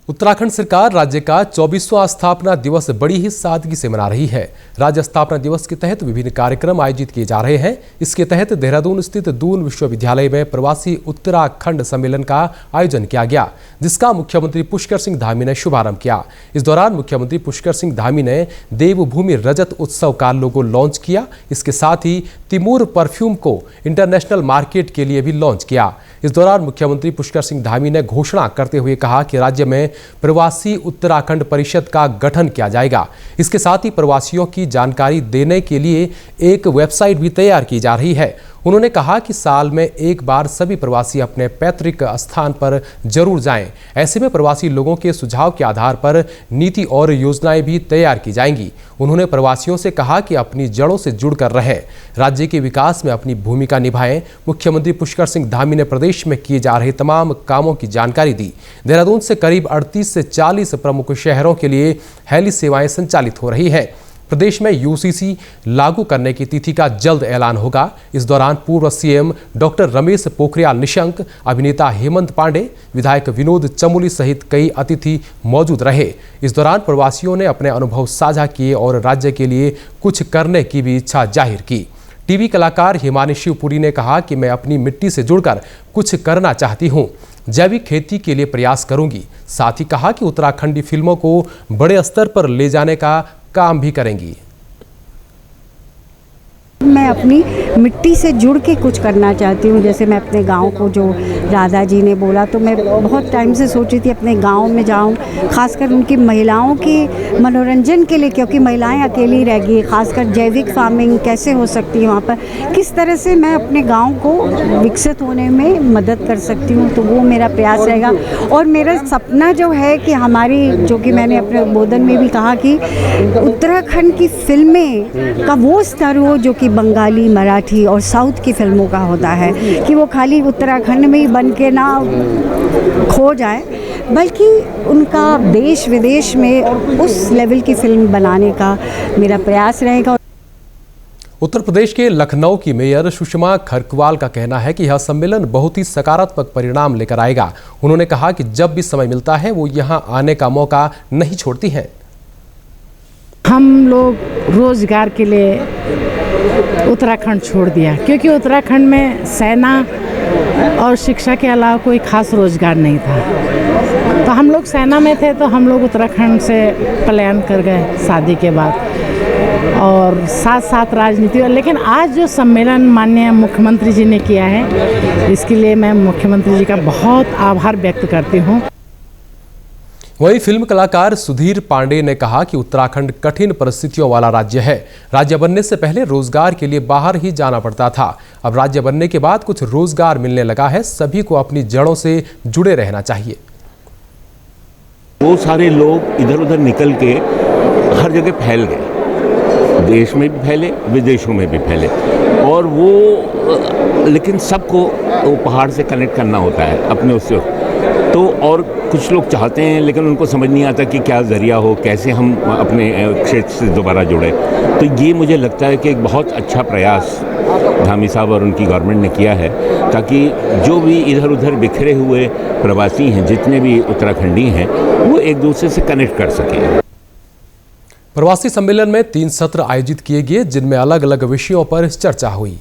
उत्तराखंड सरकार राज्य का 24वां स्थापना दिवस बड़ी ही सादगी से मना रही है। राज्य स्थापना दिवस के तहत विभिन्न कार्यक्रम आयोजित किए जा रहे हैं। इसके तहत देहरादून स्थित दून विश्वविद्यालय में प्रवासी उत्तराखंड सम्मेलन का आयोजन किया गया, जिसका मुख्यमंत्री पुष्कर सिंह धामी ने शुभारंभ किया। इस दौरान मुख्यमंत्री पुष्कर सिंह धामी ने देवभूमि रजत उत्सव का लोगो लॉन्च किया। इसके साथ ही तिमूर परफ्यूम को इंटरनेशनल मार्केट के लिए भी लॉन्च किया। इस दौरान मुख्यमंत्री पुष्कर सिंह धामी ने घोषणा करते हुए कहा कि राज्य में प्रवासी उत्तराखंड परिषद का गठन किया जाएगा। इसके साथ ही प्रवासियों की जानकारी देने के लिए एक वेबसाइट भी तैयार की जा रही है। उन्होंने कहा कि साल में एक बार सभी प्रवासी अपने पैतृक स्थान पर जरूर जाएं। ऐसे में प्रवासी लोगों के सुझाव के आधार पर नीति और योजनाएं भी तैयार की जाएंगी। उन्होंने प्रवासियों से कहा कि अपनी जड़ों से जुड़कर रहें, राज्य के विकास में अपनी भूमिका निभाएं। मुख्यमंत्री पुष्कर सिंह धामी ने प्रदेश में किए जा रहे तमाम कामों की जानकारी दी। देहरादून से करीब 38 से 40 प्रमुख शहरों के लिए हेली सेवाएं संचालित हो रही है। प्रदेश में यूसीसी लागू करने की तिथि का जल्द ऐलान होगा। इस दौरान पूर्व सीएम डॉक्टर रमेश पोखरियाल निशंक, अभिनेता हेमंत पांडे, विधायक विनोद चमोली सहित कई अतिथि मौजूद रहे। इस दौरान प्रवासियों ने अपने अनुभव साझा किए और राज्य के लिए कुछ करने की भी इच्छा जाहिर की। टीवी कलाकार हिमानी शिवपुरी ने कहा कि मैं अपनी मिट्टी से जुड़कर कुछ करना चाहती हूँ, जैविक खेती के लिए प्रयास करूंगी। साथ ही कहा कि उत्तराखंडी फिल्मों को बड़े स्तर पर ले जाने का काम भी करेंगी। मैं अपनी मिट्टी से जुड़ के कुछ करना चाहती हूँ। जैसे मैं अपने गांव को, जो राधा जी ने बोला, तो मैं बहुत टाइम से सोची थी अपने गांव में जाऊँ, खासकर उनकी महिलाओं की मनोरंजन के लिए, क्योंकि महिलाएं अकेली रह गई। खासकर जैविक फार्मिंग कैसे हो सकती है वहाँ पर, किस तरह से मैं अपने गाँव को विकसित होने में मदद कर सकती हूँ, तो वो मेरा प्रयास रहेगा। और मेरा सपना जो है कि हमारी, जो कि मैंने अपने उद्बोधन में भी कहा कि उत्तराखंड की फिल्में का वो स्तर हो जो कि बंगाली, मराठी और साउथ की फिल्मों का होता है, कि वो खाली उत्तराखंड में ही बन के ना खो जाए, बल्कि उनका देश विदेश में उस लेवल की फिल्म बनाने का मेरा प्रयास रहेगा। उत्तर प्रदेश के लखनऊ की मेयर सुषमा खरकवाल का कहना है कि यह सम्मेलन बहुत ही सकारात्मक परिणाम लेकर आएगा। उन्होंने कहा कि जब भी समय मिलता है वो यहाँ आने का मौका नहीं छोड़ती हैं। हम लोग रोजगार के लिए उत्तराखंड छोड़ दिया, क्योंकि उत्तराखंड में सेना और शिक्षा के अलावा कोई खास रोजगार नहीं था। तो हम लोग सेना में थे, तो हम लोग उत्तराखंड से पलायन कर गए शादी के बाद, और साथ साथ राजनीति। लेकिन आज जो सम्मेलन माननीय मुख्यमंत्री जी ने किया है, इसके लिए मैं मुख्यमंत्री जी का बहुत आभार व्यक्त करती हूँ। वहीं फिल्म कलाकार सुधीर पांडे ने कहा कि उत्तराखंड कठिन परिस्थितियों वाला राज्य है। राज्य बनने से पहले रोजगार के लिए बाहर ही जाना पड़ता था। अब राज्य बनने के बाद कुछ रोजगार मिलने लगा है। सभी को अपनी जड़ों से जुड़े रहना चाहिए। वो सारे लोग इधर उधर निकल के हर जगह फैल गए, देश में भी फैले, विदेशों में भी फैले, और वो लेकिन सबको वो पहाड़ से कनेक्ट करना होता है अपने उससे। तो और कुछ लोग चाहते हैं, लेकिन उनको समझ नहीं आता कि क्या ज़रिया हो, कैसे हम अपने क्षेत्र से दोबारा जुड़े। तो ये मुझे लगता है कि एक बहुत अच्छा प्रयास धामी साहब और उनकी गवर्नमेंट ने किया है, ताकि जो भी इधर उधर बिखरे हुए प्रवासी हैं, जितने भी उत्तराखंडी हैं, वो एक दूसरे से कनेक्ट कर सकें। प्रवासी सम्मेलन में 3 सत्र आयोजित किए गए, जिनमें अलग अलग विषयों पर चर्चा हुई।